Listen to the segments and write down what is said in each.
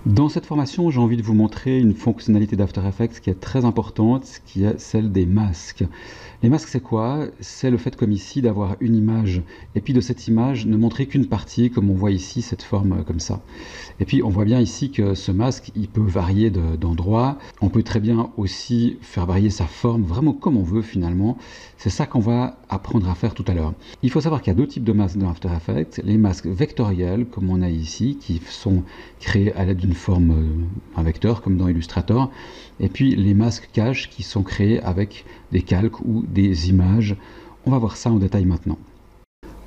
Dans cette formation, j'ai envie de vous montrer une fonctionnalité d'After Effects qui est très importante, qui est celle des masques. Les masques, c'est quoi? C'est le fait, comme ici, d'avoir une image, et puis de cette image, ne montrer qu'une partie, comme on voit ici, cette forme comme ça. Et puis, on voit bien ici que ce masque, il peut varier d'endroit. On peut très bien aussi faire varier sa forme, vraiment comme on veut, finalement. C'est ça qu'on va apprendre à faire tout à l'heure. Il faut savoir qu'il y a deux types de masques dans After Effects. Les masques vectoriels, comme on a ici, qui sont créés à l'aide d'une forme, un vecteur, comme dans Illustrator. Et puis les masques cache qui sont créés avec des calques ou des images. On va voir ça en détail maintenant.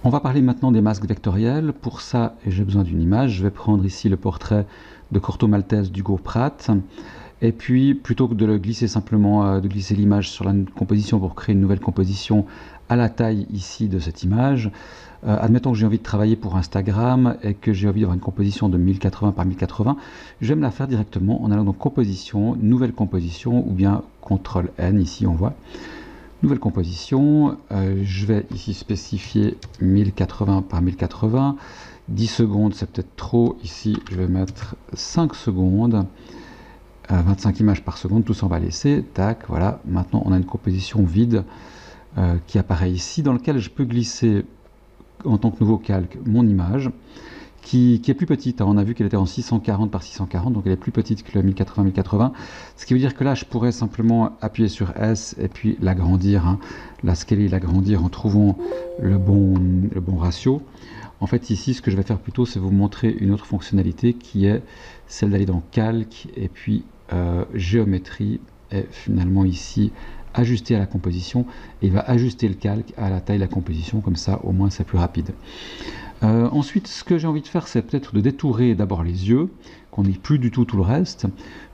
On va parler maintenant des masques vectoriels. Pour ça, j'ai besoin d'une image. Je vais prendre ici le portrait de Corto Maltese d'Hugo Pratt. Et puis, plutôt que de le glisser simplement, de glisser l'image sur la composition pour créer une nouvelle composition à la taille ici de cette image, admettons que j'ai envie de travailler pour Instagram et que j'ai envie d'avoir une composition de 1080 par 1080, je vais me la faire directement en allant dans Composition, Nouvelle composition, ou bien CTRL-N, ici on voit. Nouvelle composition, je vais ici spécifier 1080 par 1080, 10 secondes c'est peut-être trop, ici je vais mettre 5 secondes, 25 images par seconde, tout ça on va laisser, tac, voilà, maintenant on a une composition vide qui apparaît ici, dans lequel je peux glisser en tant que nouveau calque mon image, qui est plus petite, hein. On a vu qu'elle était en 640 par 640, donc elle est plus petite que le 1080-1080, ce qui veut dire que là je pourrais simplement appuyer sur S et puis l'agrandir, hein, la scaler et l'agrandir en trouvant le bon ratio. En fait ici ce que je vais faire plutôt c'est vous montrer une autre fonctionnalité qui est celle d'aller dans calque et puis géométrie, et finalement ici ajuster à la composition, et il va ajuster le calque à la taille de la composition, comme ça au moins c'est plus rapide. Ensuite, ce que j'ai envie de faire, c'est peut-être de détourer d'abord les yeux, qu'on n'ait plus du tout le reste.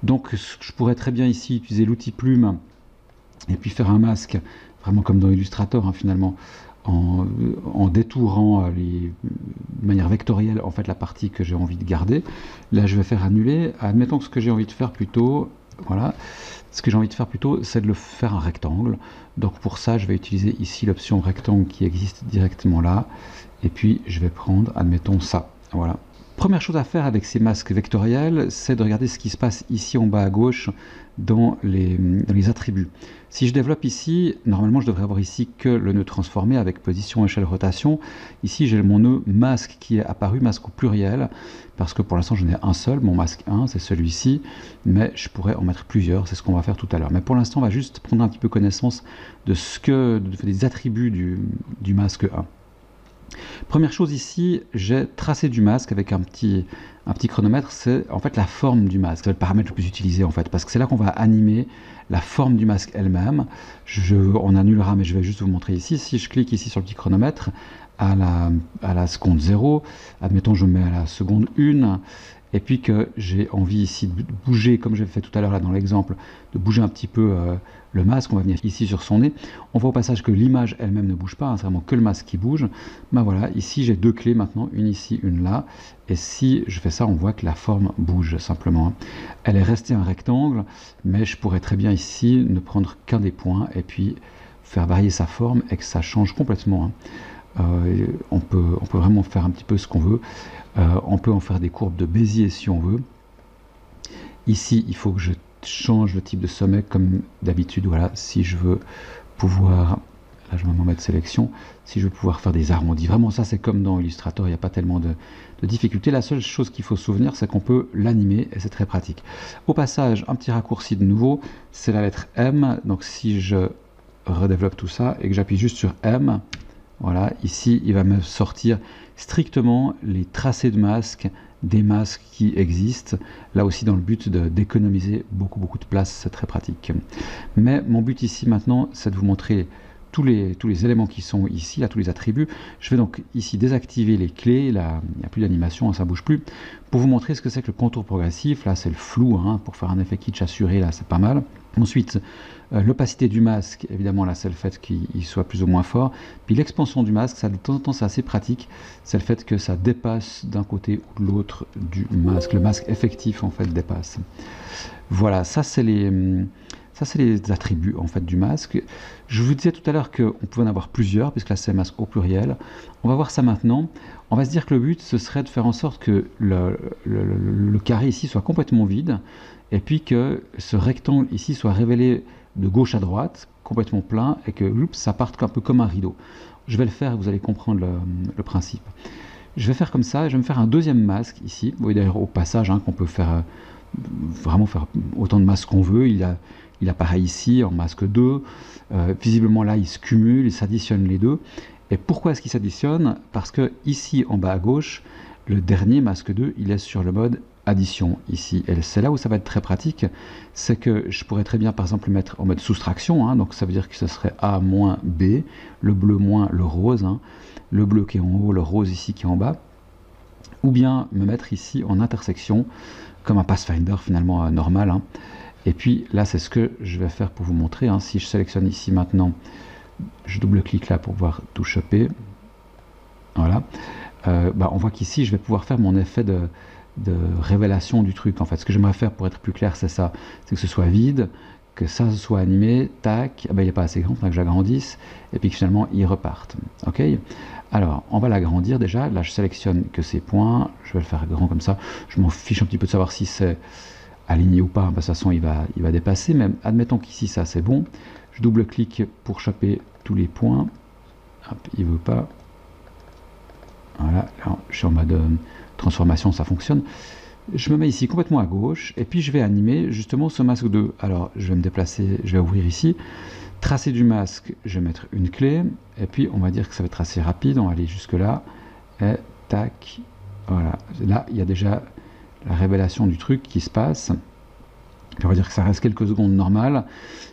Donc je pourrais très bien ici utiliser l'outil plume et puis faire un masque, vraiment comme dans Illustrator, hein, finalement, en détourant de manière vectorielle en fait la partie que j'ai envie de garder. Là je vais faire annuler. Admettons que ce que j'ai envie de faire plutôt, voilà, ce que j'ai envie de faire plutôt, c'est de le faire un rectangle. Donc pour ça, je vais utiliser ici l'option rectangle qui existe directement là. Et puis je vais prendre, admettons ça. Voilà. Première chose à faire avec ces masques vectoriels, c'est de regarder ce qui se passe ici en bas à gauche dans les attributs. Si je développe ici, normalement je devrais avoir ici que le nœud transformé avec position, échelle, rotation. Ici j'ai mon nœud masque qui est apparu, masque au pluriel, parce que pour l'instant j'en ai un seul, mon masque 1, c'est celui-ci, mais je pourrais en mettre plusieurs, c'est ce qu'on va faire tout à l'heure. Mais pour l'instant on va juste prendre un petit peu connaissance des attributs du masque 1. Première chose ici, j'ai tracé du masque avec un petit chronomètre, c'est en fait la forme du masque, c'est le paramètre le plus utilisé en fait, parce que c'est là qu'on va animer la forme du masque elle-même. On annulera, mais je vais juste vous montrer ici. Si je clique ici sur le petit chronomètre, à la seconde 0, admettons je mets à la seconde 1, et puis que j'ai envie ici de bouger, comme j'ai fait tout à l'heure là dans l'exemple, de bouger un petit peu le masque, on va venir ici sur son nez, on voit au passage que l'image elle-même ne bouge pas, hein, c'est vraiment que le masque qui bouge. Ben voilà, ici j'ai deux clés maintenant, une ici, une là, et si je fais ça, on voit que la forme bouge simplement. Elle est restée un rectangle, mais je pourrais très bien ici ne prendre qu'un des points, et puis faire varier sa forme et que ça change complètement, hein. On peut vraiment faire un petit peu ce qu'on veut. On peut en faire des courbes de Bézier si on veut. Ici, il faut que je change le type de sommet comme d'habitude. Voilà, si je veux pouvoir, là je vais m'en mettre sélection, si je veux pouvoir faire des arrondis. Vraiment, ça c'est comme dans Illustrator, il n'y a pas tellement de difficultés. La seule chose qu'il faut se souvenir, c'est qu'on peut l'animer et c'est très pratique. Au passage, un petit raccourci de nouveau, c'est la lettre M. Donc si je redéveloppe tout ça et que j'appuie juste sur M, voilà, ici il va me sortir strictement les tracés de masques des masques qui existent, là aussi dans le but d'économiser beaucoup de place, c'est très pratique. Mais mon but ici maintenant, c'est de vous montrer tous les éléments qui sont ici, là, tous les attributs. Je vais donc ici désactiver les clés, là il n'y a plus d'animation, hein, ça ne bouge plus, pour vous montrer ce que c'est que le contour progressif. Là c'est le flou, hein, pour faire un effet kitsch assuré, là c'est pas mal. Ensuite, l'opacité du masque, évidemment là c'est le fait qu'il soit plus ou moins fort. Puis l'expansion du masque, ça de temps en temps c'est assez pratique, c'est le fait que ça dépasse d'un côté ou de l'autre du masque. Le masque effectif en fait dépasse. Voilà, ça c'est Ça, c'est les attributs en fait du masque. Je vous disais tout à l'heure qu'on pouvait en avoir plusieurs, puisque là c'est masque au pluriel. On va voir ça maintenant. On va se dire que le but, ce serait de faire en sorte que le carré ici soit complètement vide, et puis que ce rectangle ici soit révélé de gauche à droite, complètement plein, et que ça parte un peu comme un rideau. Je vais le faire et vous allez comprendre le principe. Je vais faire comme ça, et je vais me faire un deuxième masque ici. Vous voyez d'ailleurs au passage qu'on peut faire vraiment faire autant de masques qu'on veut. Il apparaît ici en masque 2. Visiblement là, il se cumule, il s'additionne les deux. Et pourquoi est-ce qu'il s'additionne? Parce que ici, en bas à gauche, le dernier masque 2, il est sur le mode addition ici. Et c'est là où ça va être très pratique, c'est que je pourrais très bien par exemple le mettre en mode soustraction, donc ça veut dire que ce serait A moins B, le bleu moins le rose, le bleu qui est en haut, le rose ici qui est en bas, ou bien me mettre ici en intersection, comme un Pathfinder finalement normal. Et puis là, c'est ce que je vais faire pour vous montrer. Si je sélectionne ici maintenant, je double-clique là pour pouvoir tout choper. Voilà. On voit qu'ici, je vais pouvoir faire mon effet de révélation du truc. En fait, ce que j'aimerais faire pour être plus clair, c'est ça. C'est que ce soit vide, que ça soit animé, tac, il n'est pas assez grand, il faudra que j'agrandisse, et puis que finalement, ils repartent. Ok. Alors, on va l'agrandir déjà. Là, je sélectionne que ces points. Je vais le faire grand comme ça. Je m'en fiche un petit peu de savoir si c'est aligné ou pas. De toute façon, il va dépasser. Mais admettons qu'ici, ça, c'est bon. Je double-clique pour choper tous les points. Hop, il ne veut pas. Voilà, là, je suis en mode transformation, ça fonctionne. Je me mets ici complètement à gauche. Et puis, je vais animer justement ce masque 2. Alors, je vais me déplacer. Je vais ouvrir ici. Tracer du masque, je vais mettre une clé, et puis on va dire que ça va être assez rapide, on va aller jusque là, et tac, voilà, là il y a déjà la révélation du truc qui se passe, puis on va dire que ça reste quelques secondes normales,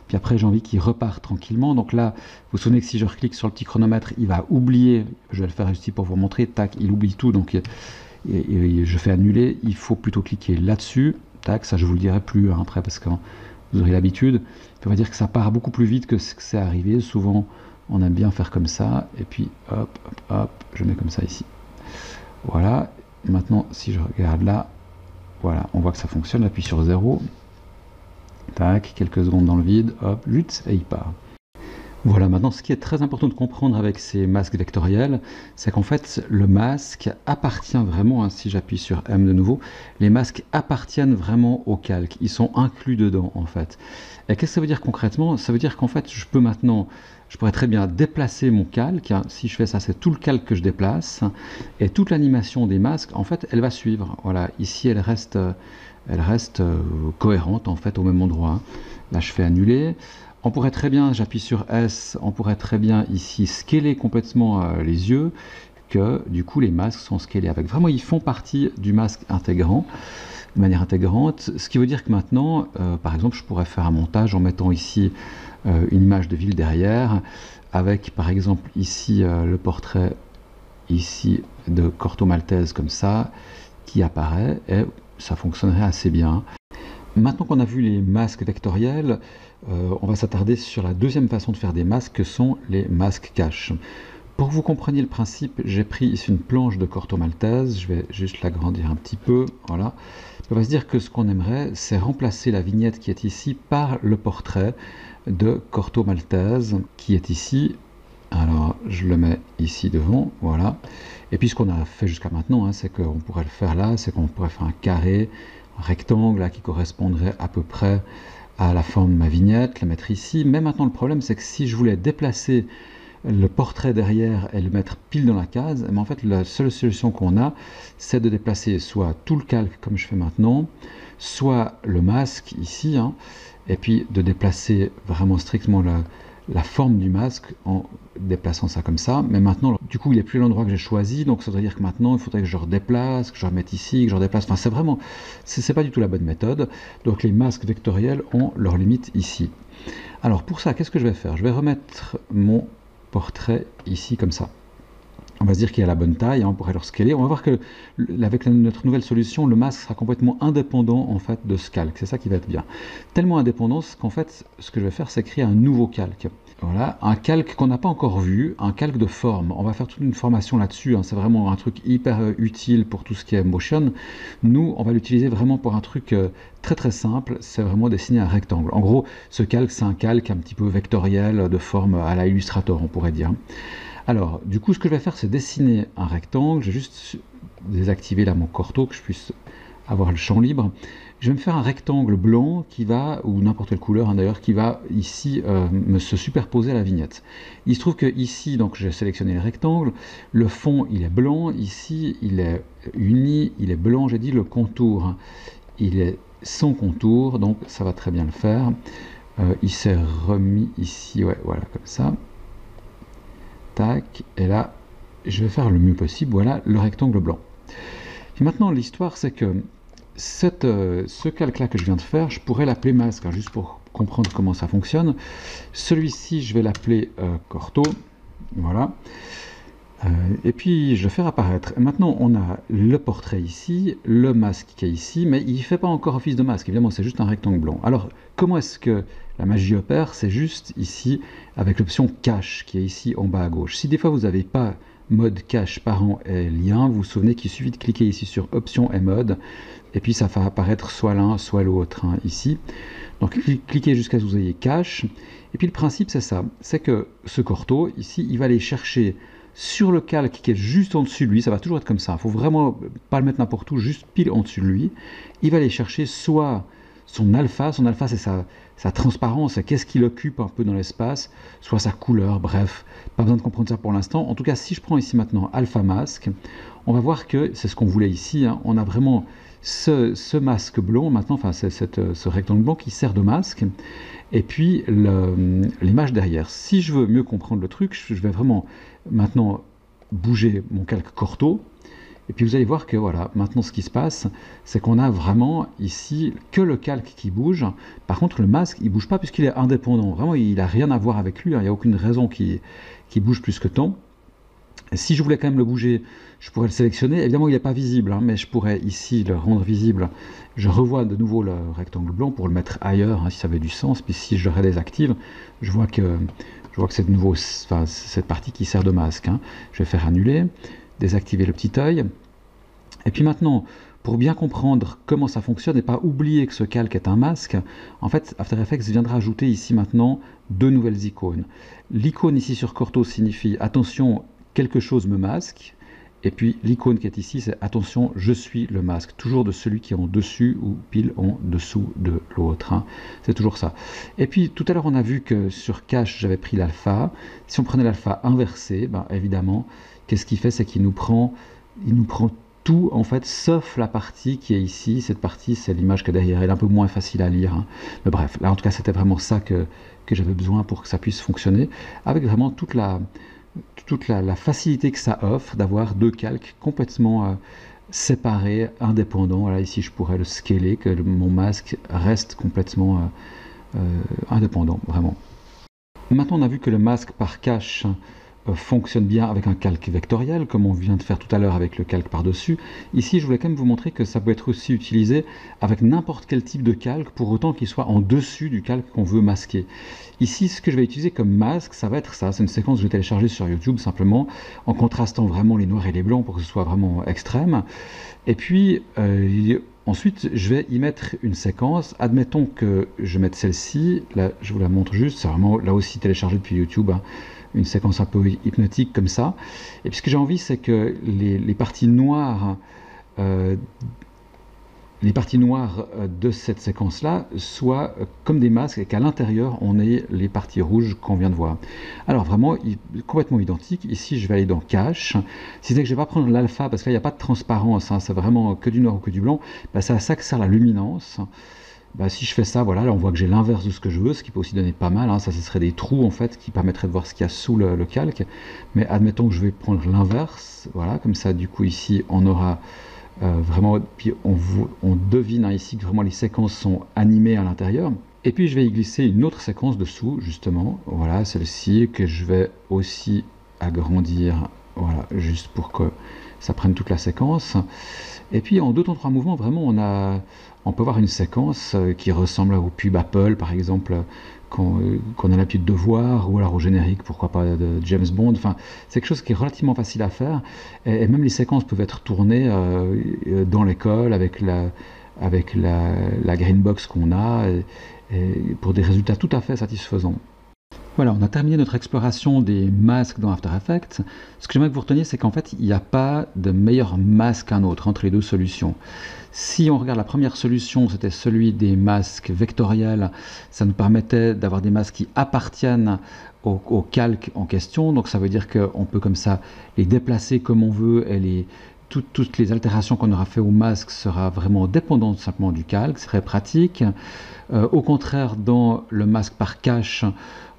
puis après j'ai envie qu'il repart tranquillement, donc là, vous vous souvenez que si je reclique sur le petit chronomètre, il va oublier, je vais le faire ici pour vous montrer, tac, il oublie tout, donc je fais annuler, il faut plutôt cliquer là-dessus, tac, ça je vous le dirai plus après, parce que vous aurez l'habitude. On va dire que ça part beaucoup plus vite que ce que c'est arrivé. Souvent, on aime bien faire comme ça. Et puis, hop, hop, hop, je mets comme ça ici. Voilà. Maintenant, si je regarde là, voilà, on voit que ça fonctionne. J'appuie sur 0. Tac, quelques secondes dans le vide. Hop, vite, et il part. Voilà, maintenant, ce qui est très important de comprendre avec ces masques vectoriels, c'est qu'en fait, le masque appartient vraiment, si j'appuie sur M de nouveau, les masques appartiennent vraiment au calque. Ils sont inclus dedans, en fait. Et qu'est-ce que ça veut dire concrètement? Ça veut dire qu'en fait, je pourrais très bien déplacer mon calque. Si je fais ça, c'est tout le calque que je déplace. Et toute l'animation des masques, en fait, elle va suivre. Voilà, ici, elle reste cohérente, en fait, au même endroit. Là, je fais annuler. On pourrait très bien, j'appuie sur S, on pourrait très bien ici scaler complètement les yeux, que du coup les masques sont scalés avec. Vraiment, ils font partie du masque intégrant, de manière intégrante, ce qui veut dire que maintenant, par exemple, je pourrais faire un montage en mettant ici une image de ville derrière, avec par exemple ici le portrait ici de Corto Maltese comme ça, qui apparaît, et ça fonctionnerait assez bien. Maintenant qu'on a vu les masques vectoriels, on va s'attarder sur la deuxième façon de faire des masques, que sont les masques cache. Pour que vous compreniez le principe, j'ai pris ici une planche de Corto Maltese, je vais juste l'agrandir un petit peu, voilà. On va se dire que ce qu'on aimerait, c'est remplacer la vignette qui est ici par le portrait de Corto Maltese qui est ici. Alors, je le mets ici devant, voilà. Et puis ce qu'on a fait jusqu'à maintenant, c'est qu'on pourrait le faire là, c'est qu'on pourrait faire un carré, un rectangle là, qui correspondrait à peu près à la forme de ma vignette, la mettre ici. Mais maintenant, le problème, c'est que si je voulais déplacer le portrait derrière et le mettre pile dans la case, mais en fait, la seule solution qu'on a, c'est de déplacer soit tout le calque, comme je fais maintenant, soit le masque ici, et puis de déplacer vraiment strictement la forme du masque en déplaçant ça comme ça. Mais maintenant, du coup, il n'est plus l'endroit que j'ai choisi, donc ça veut dire que maintenant, il faudrait que je redéplace, que je remette ici, que je redéplace. Enfin, c'est pas du tout la bonne méthode. Donc les masques vectoriels ont leur limite ici. Alors pour ça, qu'est-ce que je vais faire? Je vais remettre mon portrait ici comme ça. On va se dire qu'il a la bonne taille, hein, on pourrait le scaler. On va voir que avec notre nouvelle solution, le masque sera complètement indépendant en fait de ce calque. C'est ça qui va être bien. Tellement indépendant qu'en fait, ce que je vais faire, c'est créer un nouveau calque. Voilà, un calque qu'on n'a pas encore vu, un calque de forme. On va faire toute une formation là-dessus, hein. C'est vraiment un truc hyper utile pour tout ce qui est motion. Nous, on va l'utiliser vraiment pour un truc très très simple, c'est vraiment dessiner un rectangle. En gros, ce calque, c'est un calque un petit peu vectoriel de forme à la Illustrator, on pourrait dire. Alors, du coup, ce que je vais faire, c'est dessiner un rectangle. Je vais juste désactiver là mon corto, que je puisse avoir le champ libre. Je vais me faire un rectangle blanc qui va, ou n'importe quelle couleur hein, d'ailleurs, qui va ici se superposer à la vignette. Il se trouve que ici, donc j'ai sélectionné le rectangle, le fond il est blanc, ici il est uni, il est blanc, j'ai dit le contour, hein, il est sans contour, donc ça va très bien le faire. Il s'est remis ici, ouais, voilà, comme ça. Tac, et là, je vais faire le mieux possible, voilà le rectangle blanc. Et maintenant, l'histoire, c'est que ce calque-là que je viens de faire, je pourrais l'appeler masque, hein, juste pour comprendre comment ça fonctionne. Celui-ci, je vais l'appeler Corto, voilà. Et puis, je vais faire apparaître. Et maintenant, on a le portrait ici, le masque qui est ici, mais il ne fait pas encore office de masque, évidemment, c'est juste un rectangle blanc. Alors, comment est-ce que la magie opère? C'est juste ici, avec l'option cache, qui est ici en bas à gauche. Si des fois, vous n'avez pas mode cache, parent et lien, vous vous souvenez qu'il suffit de cliquer ici sur option et mode, et puis ça va apparaître soit l'un, soit l'autre, hein, ici. Donc, cliquez jusqu'à ce que vous ayez cache. Et puis, le principe, c'est ça. C'est que ce corto, ici, il va aller chercher sur le calque qui est juste en dessus de lui, ça va toujours être comme ça, il ne faut vraiment pas le mettre n'importe où, juste pile en dessus de lui. Il va aller chercher soit son alpha c'est sa transparence, c'est qu'est-ce qu'il occupe un peu dans l'espace, soit sa couleur, bref, pas besoin de comprendre ça pour l'instant. En tout cas, si je prends ici maintenant alpha masque, on va voir que c'est ce qu'on voulait ici, hein. On a vraiment ce masque blanc maintenant, enfin c'est ce rectangle blanc qui sert de masque, et puis l'image derrière. Si je veux mieux comprendre le truc, je vais vraiment maintenant bouger mon calque corto, et puis vous allez voir que voilà, maintenant ce qui se passe, c'est qu'on a vraiment ici que le calque qui bouge. Par contre, le masque, il ne bouge pas puisqu'il est indépendant. Vraiment, il n'a rien à voir avec lui, hein. Il n'y a aucune raison qu'il bouge plus que tant. Et si je voulais quand même le bouger, je pourrais le sélectionner. Évidemment, il n'est pas visible, hein, mais je pourrais ici le rendre visible. Je revois de nouveau le rectangle blanc pour le mettre ailleurs, hein, si ça avait du sens. Puis si je le redésactive, je vois que c'est de nouveau cette partie qui sert de masque, hein. Je vais faire annuler, désactiver le petit œil. Et puis maintenant, pour bien comprendre comment ça fonctionne et pas oublier que ce calque est un masque, en fait, After Effects viendra ajouter ici maintenant deux nouvelles icônes. L'icône ici sur Corto signifie « Attention, quelque chose me masque ». Et puis l'icône qui est ici, c'est « Attention, je suis le masque ». Toujours de celui qui est en dessus ou pile en dessous de l'autre, hein. C'est toujours ça. Et puis tout à l'heure, on a vu que sur Cache, j'avais pris l'alpha. Si on prenait l'alpha inversé, ben, évidemment, qu'est-ce qu'il fait? C'est qu'il nous prend tout en fait, sauf la partie qui est ici. Cette partie, c'est l'image que derrière, elle est un peu moins facile à lire, hein. Mais bref, là en tout cas, c'était vraiment ça que j'avais besoin pour que ça puisse fonctionner, avec vraiment toute la facilité que ça offre d'avoir deux calques complètement séparés, indépendants. Voilà, ici, je pourrais le scaler, que mon masque reste complètement indépendant, vraiment. Maintenant, on a vu que le masque par cache fonctionne bien avec un calque vectoriel, comme on vient de faire tout à l'heure avec le calque par-dessus. Ici, je voulais quand même vous montrer que ça peut être aussi utilisé avec n'importe quel type de calque, pour autant qu'il soit en dessus du calque qu'on veut masquer. Ici, ce que je vais utiliser comme masque, ça va être ça. C'est une séquence que je vais télécharger sur YouTube, simplement, en contrastant vraiment les noirs et les blancs pour que ce soit vraiment extrême. Et puis, ensuite, je vais y mettre une séquence. Admettons que je mette celle-ci. Là, je vous la montre juste. C'est vraiment, là aussi, téléchargé depuis YouTube, hein. Une séquence un peu hypnotique comme ça. Et puis ce que j'ai envie, c'est que les parties noires de cette séquence-là soient comme des masques et qu'à l'intérieur, on ait les parties rouges qu'on vient de voir. Alors vraiment, complètement identique. Ici, je vais aller dans Cache. Si c'est que je ne vais pas prendre l'alpha, parce que là, il n'y a pas de transparence, hein, c'est vraiment que du noir ou que du blanc, bah, c'est à ça que sert la luminance. Bah, si je fais ça, voilà, là on voit que j'ai l'inverse de ce que je veux, ce qui peut aussi donner pas mal, hein. Ça, ce serait des trous en fait qui permettraient de voir ce qu'il y a sous le calque. Mais admettons que je vais prendre l'inverse, voilà, comme ça du coup ici on aura vraiment, puis on devine, hein, ici que vraiment les séquences sont animées à l'intérieur. Et puis je vais y glisser une autre séquence dessous, justement, voilà, celle-ci que je vais aussi agrandir voilà, juste pour que ça prenne toute la séquence. Et puis en 2 temps 3 mouvements, vraiment, on peut voir une séquence qui ressemble au pub Apple, par exemple, qu'on a l'habitude de voir, ou alors au générique, pourquoi pas, de James Bond. Enfin, c'est quelque chose qui est relativement facile à faire. Et même les séquences peuvent être tournées dans l'école avec la green box qu'on a, et pour des résultats tout à fait satisfaisants. Voilà, on a terminé notre exploration des masques dans After Effects. Ce que j'aimerais que vous reteniez, c'est qu'en fait, il n'y a pas de meilleur masque qu'un autre entre les deux solutions. Si on regarde la première solution, c'était celui des masques vectoriels. Ça nous permettait d'avoir des masques qui appartiennent au calque en question. Donc ça veut dire qu'on peut comme ça les déplacer comme on veut, et toutes les altérations qu'on aura fait au masque sera vraiment dépendante simplement du calque. C'est très pratique. Au contraire, dans le masque par cache,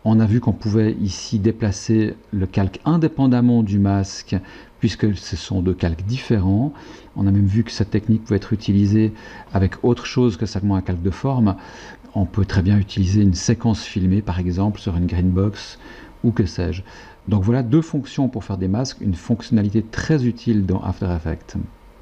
on a vu qu'on pouvait ici déplacer le calque indépendamment du masque, puisque ce sont deux calques différents. On a même vu que cette technique peut être utilisée avec autre chose que seulement un calque de forme. On peut très bien utiliser une séquence filmée, par exemple, sur une green box, ou que sais-je. Donc voilà 2 fonctions pour faire des masques, une fonctionnalité très utile dans After Effects.